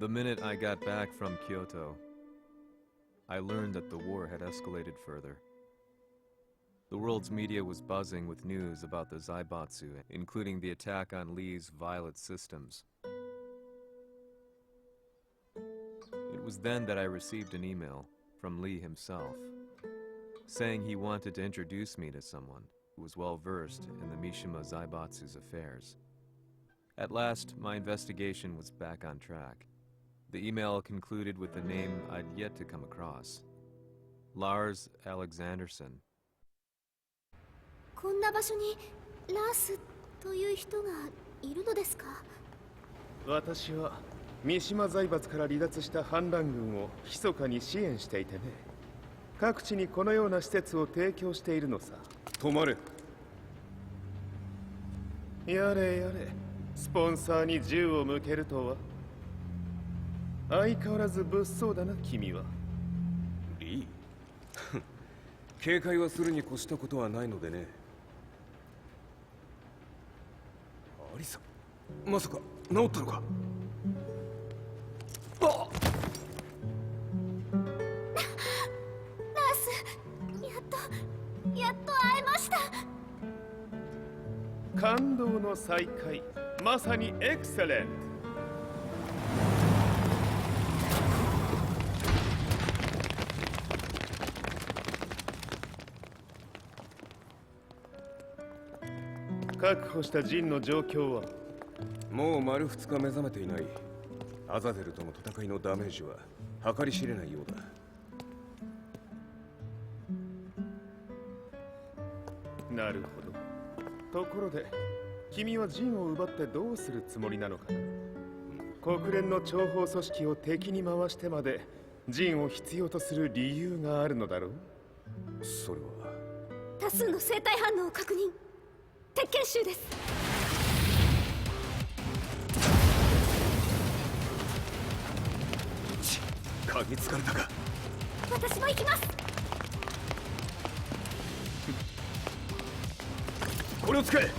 The minute I got back from Kyoto, I learned that the war had escalated further. The world's media was buzzing with news about the Zaibatsu, including the attack on Lee's Violet systems. It was then that I received an email from Lee himself, saying he wanted to introduce me to someone who was well versed in the Mishima Zaibatsu's affairs. At last, my investigation was back on track. The email concluded with a name I'd yet to come across. Lars Alexanderson. こんな場所にラースという人がいるのですか？私は三島財閥から離脱した反乱軍を密かに支援していてね。各地にこのような施設を提供しているのさ。止まれ。やれやれ、スポンサーに銃を向けるとは。相変わらず物騒だな、君は。リー警戒はするに越したことはないのでね。アリサ、まさか治ったのか？あっ！ラース、やっと会えました。感動の再会、まさにエクセレント。確保したジンの状況は？もう丸2日目覚めていない。アザゼルとの戦いのダメージは計り知れないようだ。なるほど。ところで君はジンを奪ってどうするつもりなのかな？国連の諜報組織を敵に回してまでジンを必要とする理由があるのだろう？それは多数の生体反応を確認。鉄拳衆です。嗅ぎつかれたか？私も行きます。これを使え。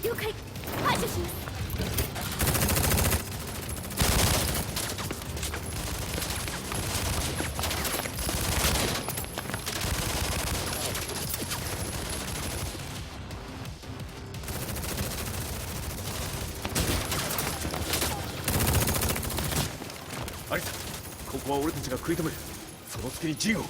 了解。排除します。アリサ、ここは俺たちが食い止める。その隙にジンを。はい。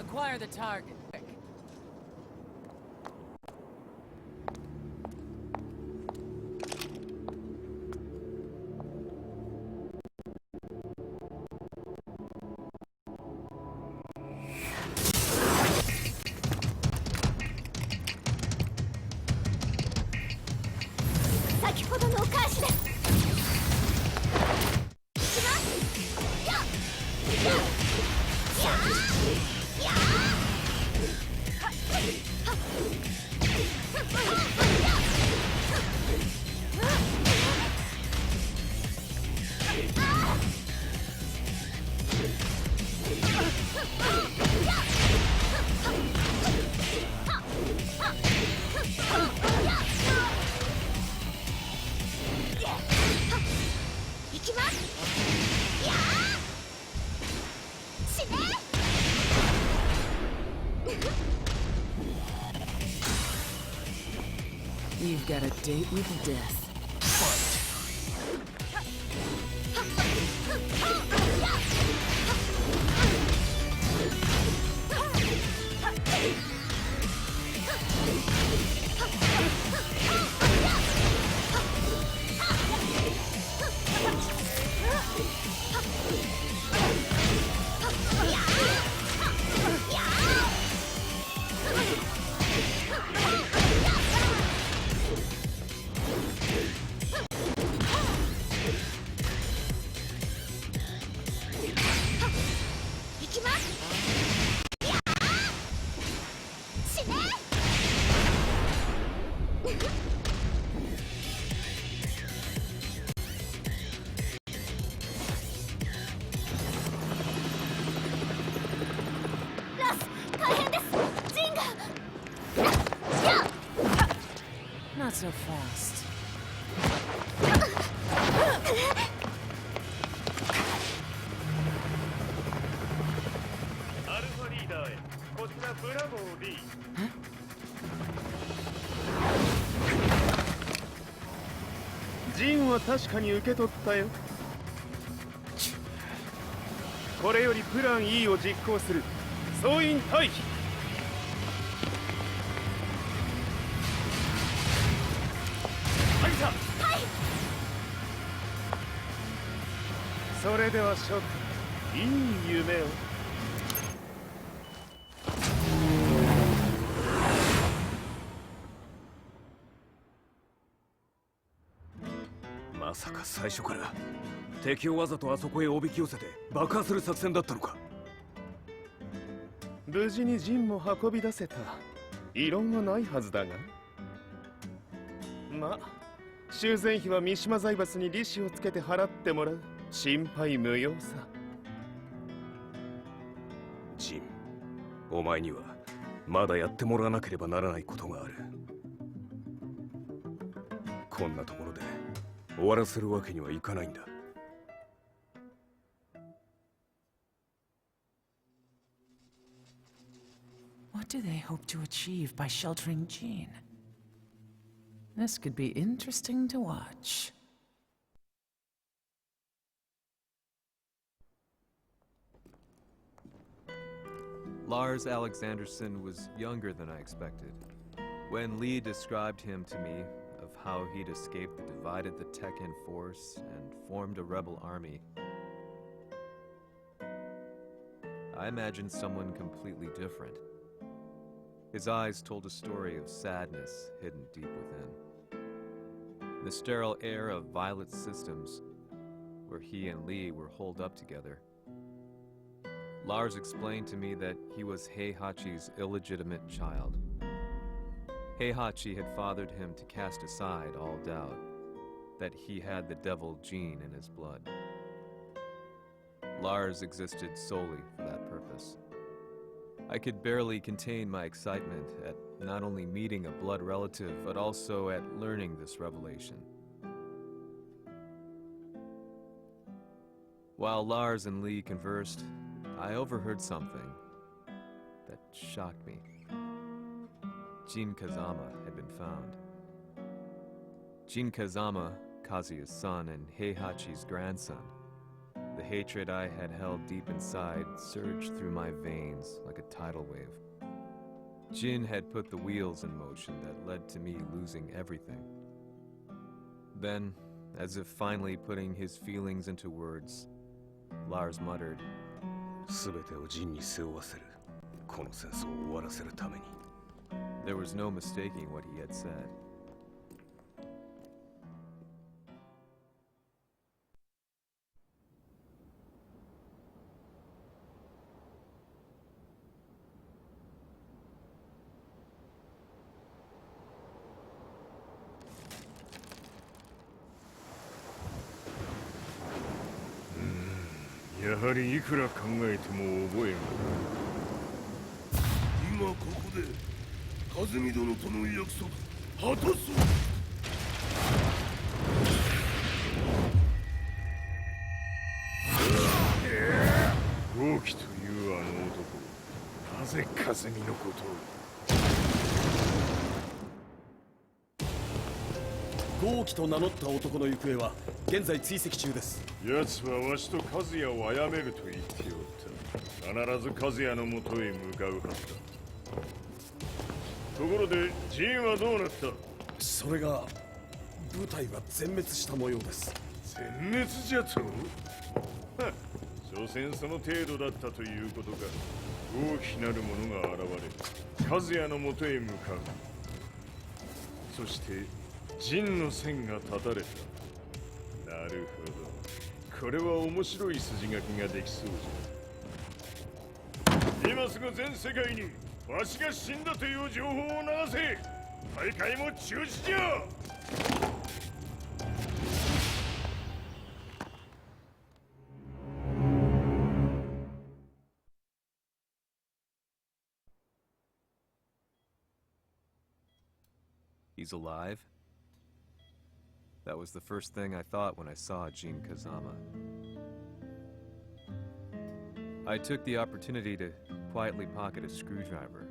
Acquire the target. got a date with death. Not so fast. アルファリーダーへこちらブラボー D。 ジンは確かに受け取ったよ。これよりプラン E を実行する。総員退避。それでは諸君、いい夢を。まさか最初から敵をわざとあそこへおびき寄せて爆破する作戦だったのか。無事に陣も運び出せた。異論はないはずだが。まあ修繕費は三島財閥に利子をつけて払ってもらう。心配無用さ。ジン、お前にはまだやってもらわなければならないことがある。こんなところで終わらせるわけにはいかないんだ。What do they hope to achieve by sheltering Jean? This could be interesting to watch. Lars Alexanderson was younger than I expected. When Lee described him to me, of how he'd escaped, divided the Tekken force, and formed a rebel army, I imagined someone completely different. His eyes told a story of sadness hidden deep within. The sterile air of Violet's systems, where he and Lee were holed up together. Lars explained to me that he was Heihachi's illegitimate child. Heihachi had fathered him to cast aside all doubt that he had the devil gene in his blood. Lars existed solely for that purpose. I could barely contain my excitement at not only meeting a blood relative, but also at learning this revelation. While Lars and Lee conversed, I overheard something that shocked me. Jin Kazama had been found. Jin Kazama, Kazuya's son and Heihachi's grandson. The hatred I had held deep inside surged through my veins like a tidal wave. Jin had put the wheels in motion that led to me losing everything. Then, as if finally putting his feelings into words, Lars muttered, 全てをジンに背負わせる。この戦争を終わらせるために。 There was no mistaking what he had said.やはりいくら考えても覚えが。今ここで和美殿との約束果たそう。豪輝というあの男、なぜ和美のことを。豪輝と名乗った男の行方は現在追跡中です。奴はわしと和也を殺めると言っておった。必ず和也のもとへ向かうはずだ。ところでジンはどうなった？それが部隊が全滅した模様です。全滅じゃと？所詮その程度だったということか。大きなる者が現れ和也のもとへ向かう。そして陣の線が断たれた。なるほど、これは面白い筋書きができそうじゃ。今すぐ全世界にわしが死んだという情報を流せ。大会も中止じゃ。He's alive? That was the first thing I thought when I saw Jin Kazama. I took the opportunity to quietly pocket a screwdriver.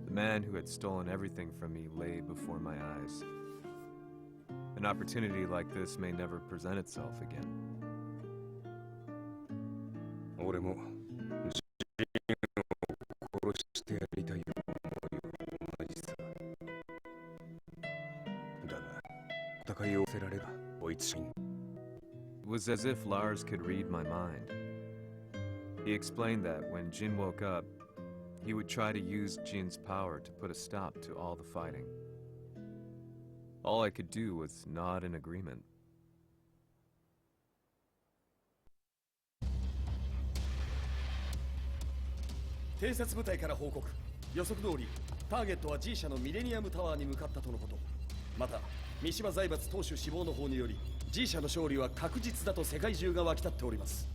The man who had stolen everything from me lay before my eyes. An opportunity like this may never present itself again. 俺もジンを殺してやりたい思いは同じさ。だが戦いをせられる追いつしん。It was as if Lars could read my mind. He explained that when Jin woke up, he would try to use Jin's power to put a stop to all the fighting. All I could do was nod in agreement. 偵察部隊から報告。予測通りターゲットは G 社のミレニアムタワーに向かったとのこと。また三島財閥当主死亡の方により G 社の勝利は確実だと世界中が沸き立っております。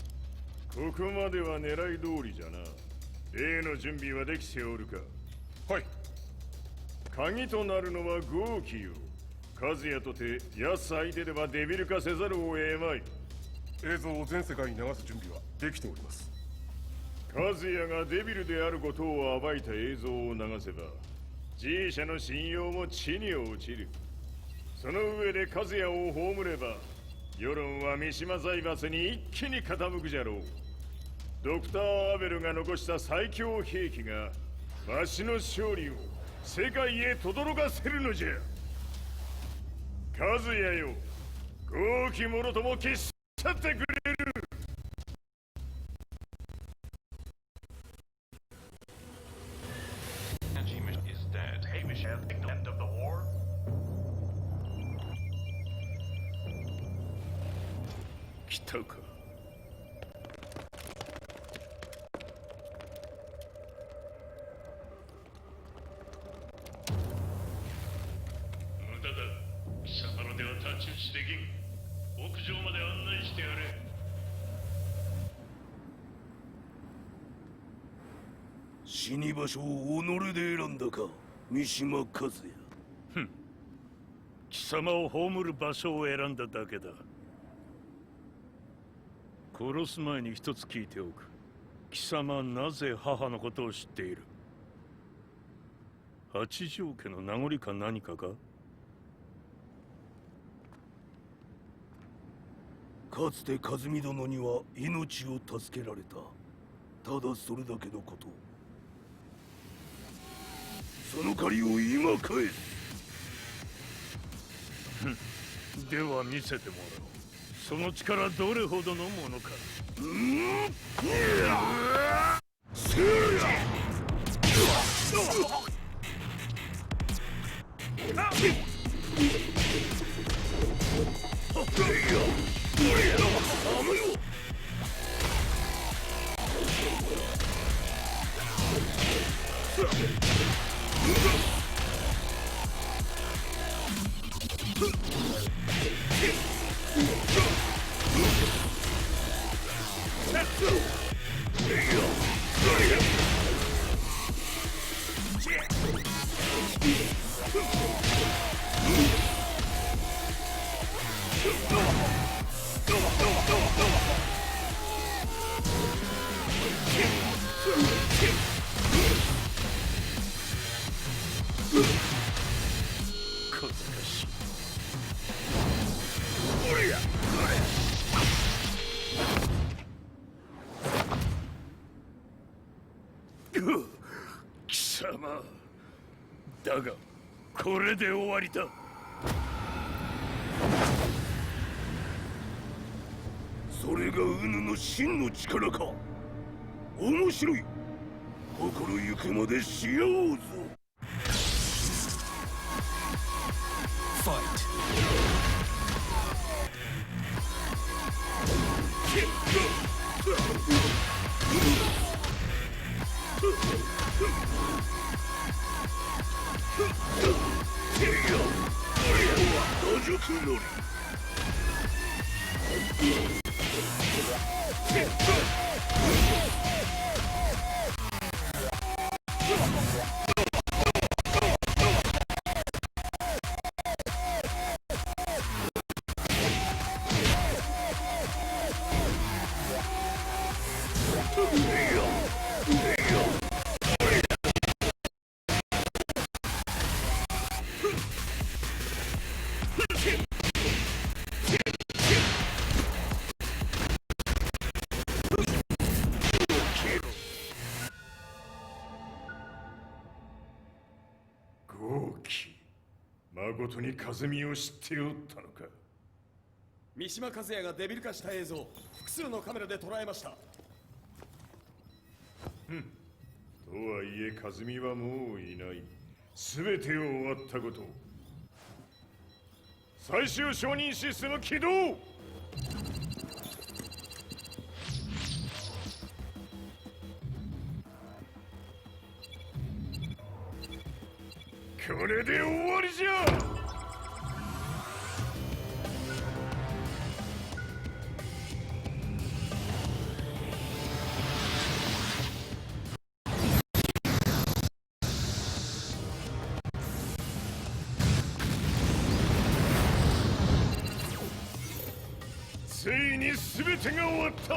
ここまでは狙い通りじゃな。例の準備はできておるか？はい。鍵となるのは豪輝よ。和也とて奴相手ではデビル化せざるを得まい。映像を全世界に流す準備はできております。和也がデビルであることを暴いた映像を流せば G 社の信用も地に落ちる。その上で和也を葬れば世論は三島財閥に一気に傾くじゃろう。ドクター・アベルが残した最強兵器がわしの勝利を世界へ轟かせるのじゃ。和也よ、豪輝者とも消し去ってくれる。来たか。無駄だ。貴様のでは太刀打ちできん。屋上まで案内してやれ。死に場所を己で選んだか、三島和也。ふん。貴様を葬る場所を選んだだけだ。殺す前に一つ聞いておく。貴様はなぜ母のことを知っている？八条家の名残か何かか？かつて和美殿には命を助けられた。ただそれだけのこと。その借りを今返す。では見せてもらおう。その力どれほどのものか。小賢しい。貴様だがこれで終わりだ。それがウヌの真の力か。面白い。心ゆくまでしようぞ。Fight. 打熟のり。豪輝、まことに和美を知っておったのか。三島和也がデビル化した映像、複数のカメラで捉えました。とはいえ和美はもういない。全てを終わったこと。最終承認システム起動。これで終わりじゃ。ついに全てが終わった。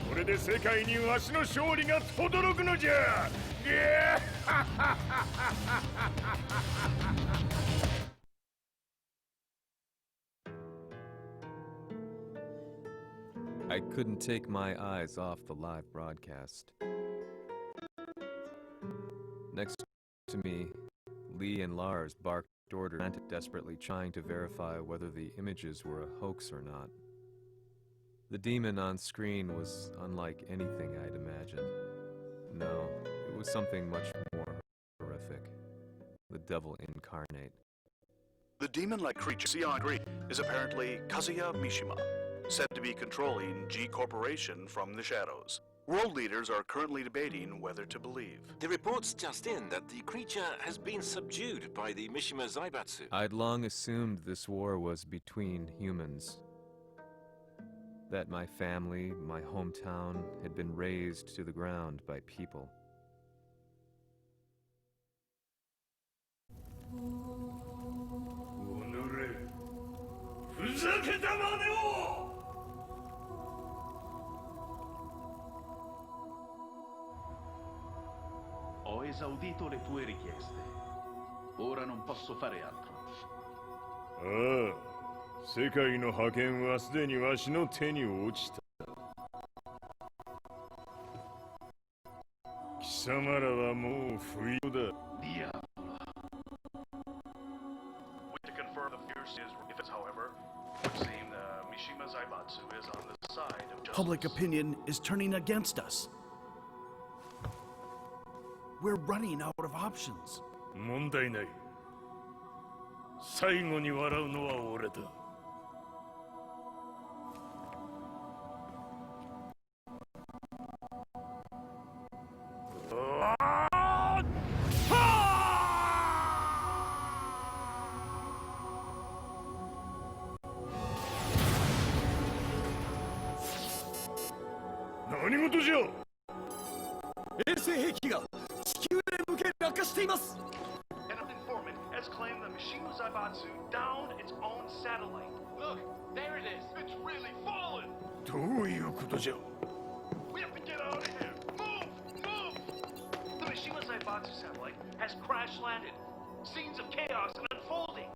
これで世界にわしの勝利が轟くのじゃ。I couldn't take my eyes off the live broadcast. Next to me, Lee and Lars barked orders, desperately trying to verify whether the images were a hoax or not. The demon on screen was unlike anything I'd imagined. No, it was something much more horrific. The devil incarnate. The demon-like creature Sion Greek is apparently Kazuya Mishima, said to be controlling G Corporation from the shadows. World leaders are currently debating whether to believe. The report's just in that the creature has been subdued by the Mishima Zaibatsu. I'd long assumed this war was between humans. That my family, my hometown, had been razed to the ground by people. Ho esaudito le tue richieste. Ora non posso fare altro. 世界の覇権はすでにわしの手に落ちた。貴様らはもう不要だ。To confirm the fierce is, however, it would seem Mishima Zaibatsu is on the side of justice. Public opinion is turning against us. We're running out of options. 問題ない。最後に笑うのは俺だ。何事じゃ。衛星兵器が地球へ向け落下しています。An informant has claimed that Mishima Zaibatsu downed its own satellite. Look, there it is. It's really fallen. どういうことじゃ。We have to get out of here. Move, move. The Mishima Zaibatsu satellite has crash landed. Scenes of chaos and unfolding.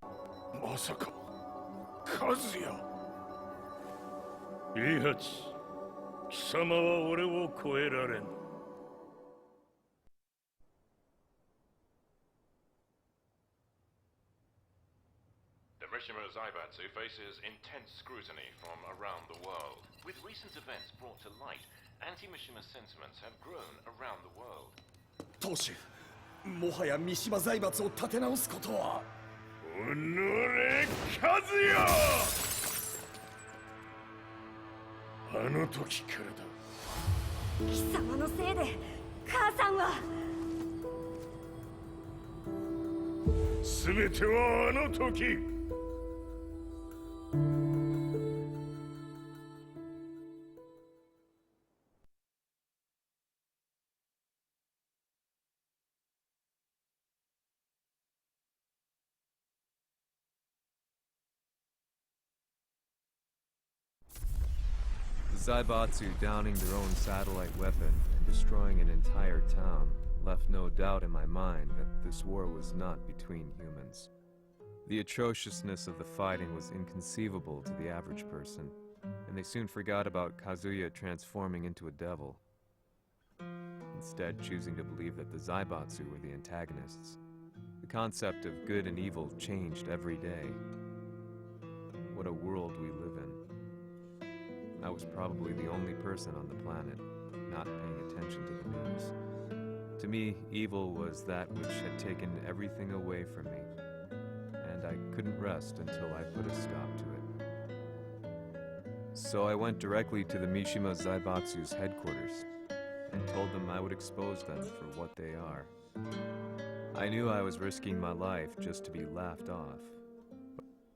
まさか、和也。イハチ、貴様は俺を超えられん。Zaibatsu faces intense scrutiny from around the world. With recent events brought to light, anti-Mishima sentiments have grown around the world. 当主、もはや三島財閥を立て直すことは。おのれ、和也！あの時からだ。貴様のせいで母さんは。全てはあの時。The Zaibatsu downing their own satellite weapon and destroying an entire town left no doubt in my mind that this war was not between humans. The atrociousness of the fighting was inconceivable to the average person, and they soon forgot about Kazuya transforming into a devil, instead choosing to believe that the Zaibatsu were the antagonists. The concept of good and evil changed every day. What a world we live in. I was probably the only person on the planet not paying attention to the news. To me, evil was that which had taken everything away from me, and I couldn't rest until I put a stop to it. So I went directly to the Mishima Zaibatsu's headquarters and told them I would expose them for what they are. I knew I was risking my life just to be laughed off,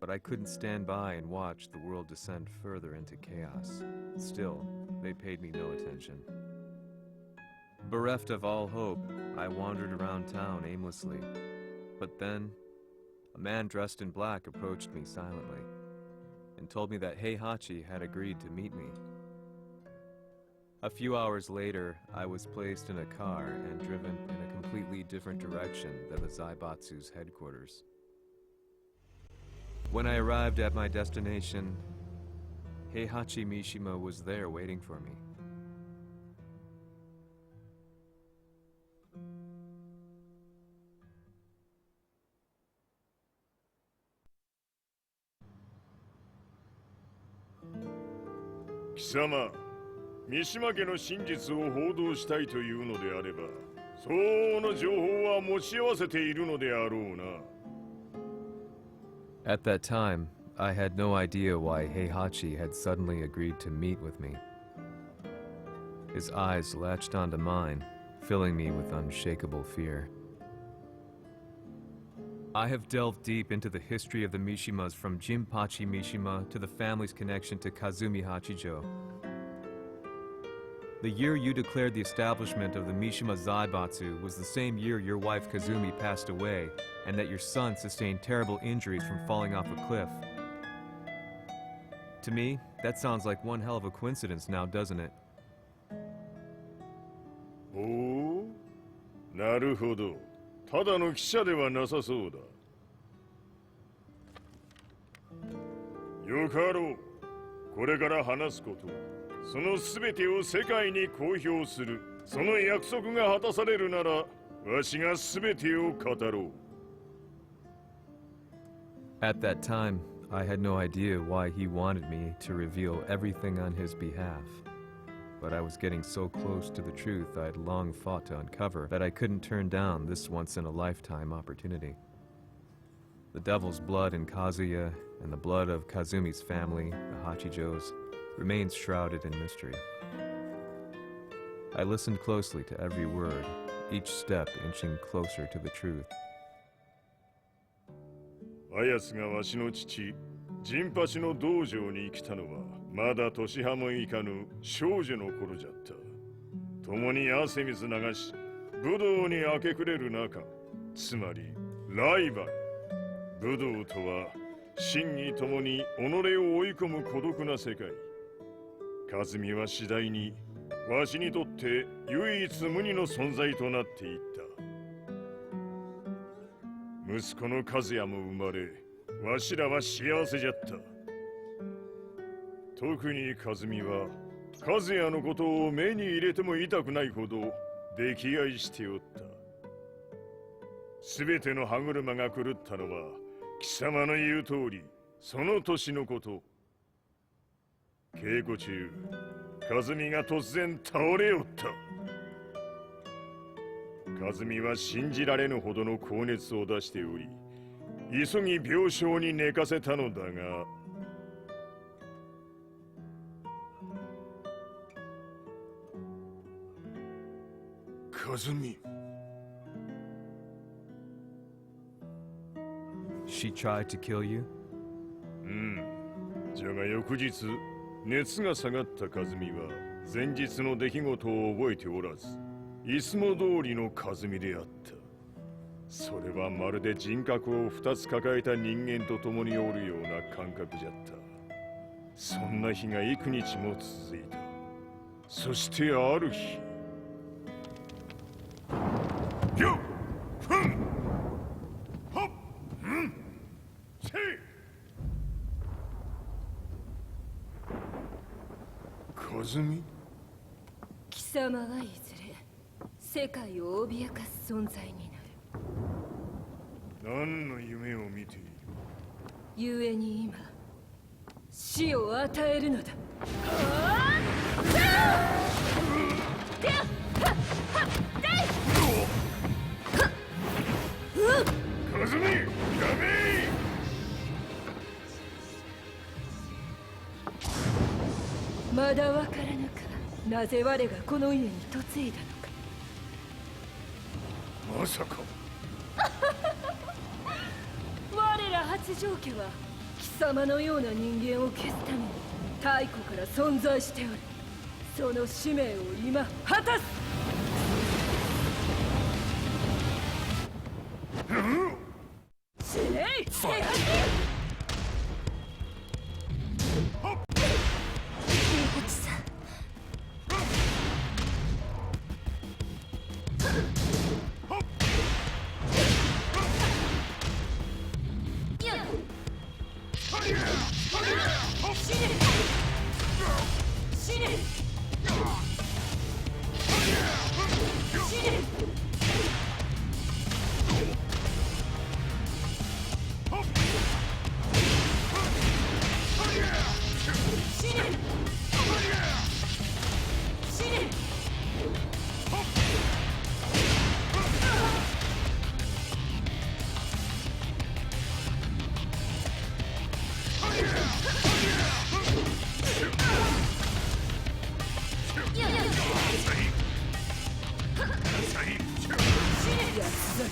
but I couldn't stand by and watch the world descend further into chaos. Still, they paid me no attention. Bereft of all hope, I wandered around town aimlessly. But then, a man dressed in black approached me silently and told me that Heihachi had agreed to meet me. A few hours later, I was placed in a car and driven in a completely different direction than the Zaibatsu's headquarters. When I arrived at my destination, Heihachi Mishima was there waiting for me. Kisama, 三島家の真実を報道したいというのであれば、相応の情報は持ち合わせているのであろうな。At that time, I had no idea why Heihachi had suddenly agreed to meet with me. His eyes latched onto mine, filling me with unshakable fear. I have delved deep into the history of the Mishimas from Jinpachi Mishima to the family's connection to Kazumi Hachijo. The year you declared the establishment of the Mishima Zaibatsu was the same year your wife Kazumi passed away, and that your son sustained terrible injuries from falling off a cliff. To me, that sounds like one hell of a coincidence now, doesn't it? おお、なるほど。ただの記者ではなさそうだ。よかろう。これから話すこと、そのすべてを世界に公表する。その約束が果たされるなら、わしがすべてを語ろう。At that time, I had no idea why he wanted me to reveal everything on his behalf. But I was getting so close to the truth I had long fought to uncover that I couldn't turn down this once-in-a-lifetime opportunity. The devil's blood in Kazuya and the blood of Kazumi's family, the Hachijos, remains shrouded in mystery. I listened closely to every word, each step inching closer to the truth. あやつがわしの父、陣八の道場に来たのは、まだ年端もいかぬ少女の頃じゃった。共に汗水流し、武道に明け暮れる中、つまりライバル。武道とは、真に共に己を追い込む孤独な世界。和美は次第に、わしにとって唯一無二の存在となっていった。息子の和也も生まれ、わしらは幸せじゃった。特に和美は、和也のことを目に入れても痛くないほど溺愛しておった。すべての歯車が狂ったのは、貴様の言う通り、その年のこと。稽古中、和美が突然倒れおった。和美は信じられぬほどの高熱を出しており、急ぎ病床に寝かせたのだが、和美。She tried to kill you? じゃが翌日、熱が下がった和美は前日の出来事を覚えておらず、いつも通りの和美であった。それはまるで人格を2つ抱えた人間と共におるような感覚じゃった。そんな日が幾日も続いた。そしてある日、よっふんはっんせい和美。貴様はいずれ世界を脅かす存在になる。何の夢を見ている？故に今死を与えるのだ。和美、やめ！まだわからぬか、なぜ我がこの家に嫁いだのか。まさか我ら八丈家は貴様のような人間を消すために太古から存在しておる。その使命を今果たす。死ねい！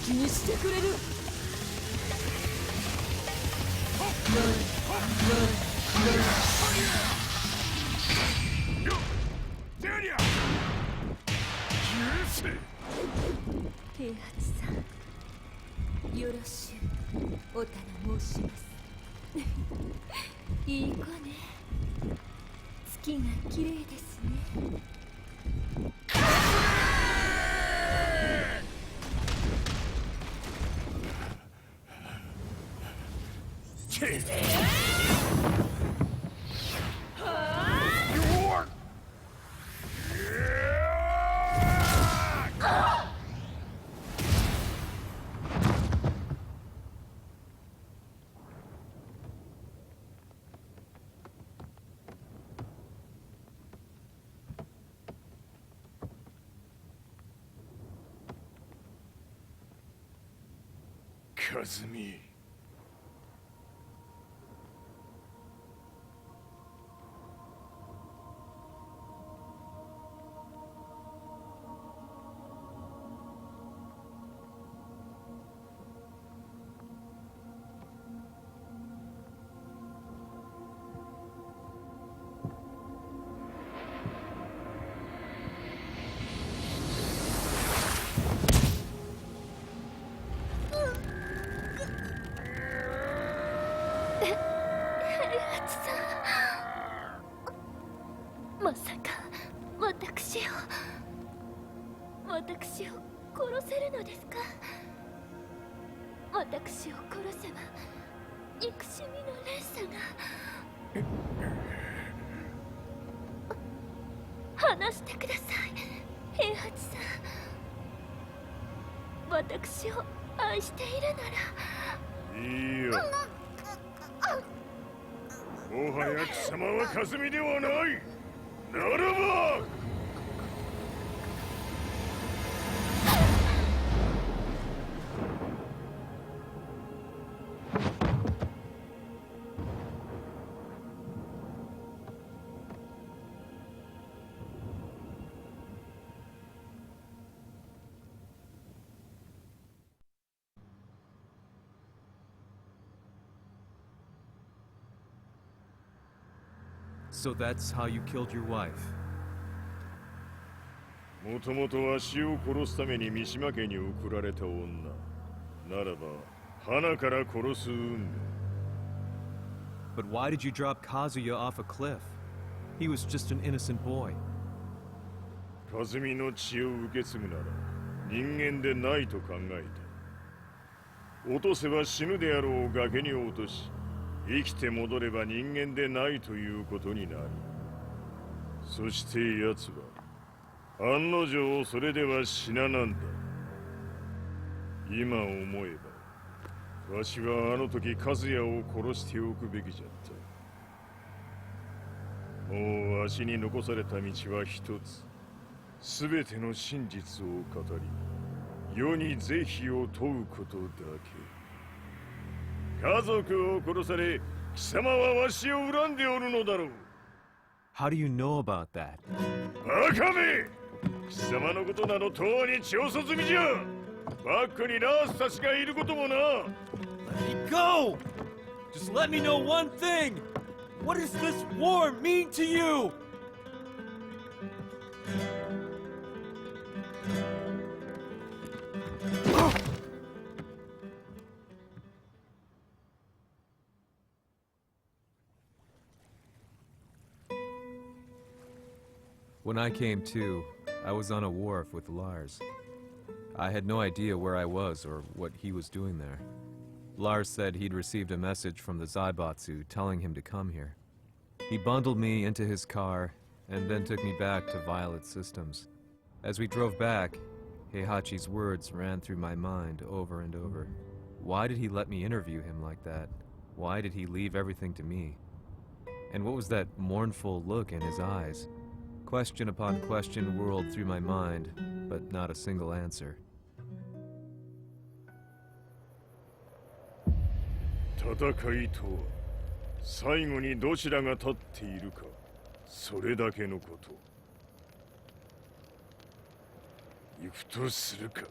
気にしてくれる。平八さん、よろしゅうお頼申します。いい子ね。月が綺麗ですね。和美。まさか私を殺せるのですか？私を殺せば憎しみの連鎖が。話してください、平八さん。私を愛しているなら。いいよ。もはや貴様は霞ではない。ならばSo that's how you killed your wife. もともとわしを殺すために三島家に送られた女。ならば花から殺す運命。But why did you drop Kazuya off a cliff? He was just an innocent boy. 和美の血を受け継ぐなら人間でないと考えた。落とせば死ぬであろう崖に落とし、生きて戻れば人間でないということになる。そして奴は案の定それでは死ななんだ。今思えばわしはあの時和也を殺しておくべきじゃった。もうわしに残された道は一つ。すべての真実を語り、世に是非を問うことだけ。家族を殺され、貴様はわしを恨んでおるのだろう。How do you know about that? バカめ！貴様のことなどとうに調査済みじゃ。バックにラースたちがいることもな。Let me go! Just let me know one thing! What does this war mean to you? When I came to, I was on a wharf with Lars. I had no idea where I was or what he was doing there. Lars said he'd received a message from the Zaibatsu telling him to come here. He bundled me into his car and then took me back to Violet Systems. As we drove back, Heihachi's words ran through my mind over and over. Why did he let me interview him like that? Why did he leave everything to me? And what was that mournful look in his eyes? Question upon question whirled through my mind, but not a single answer. 戦いとは最後にどちらが立っているか、それだけのこと。行くとするか。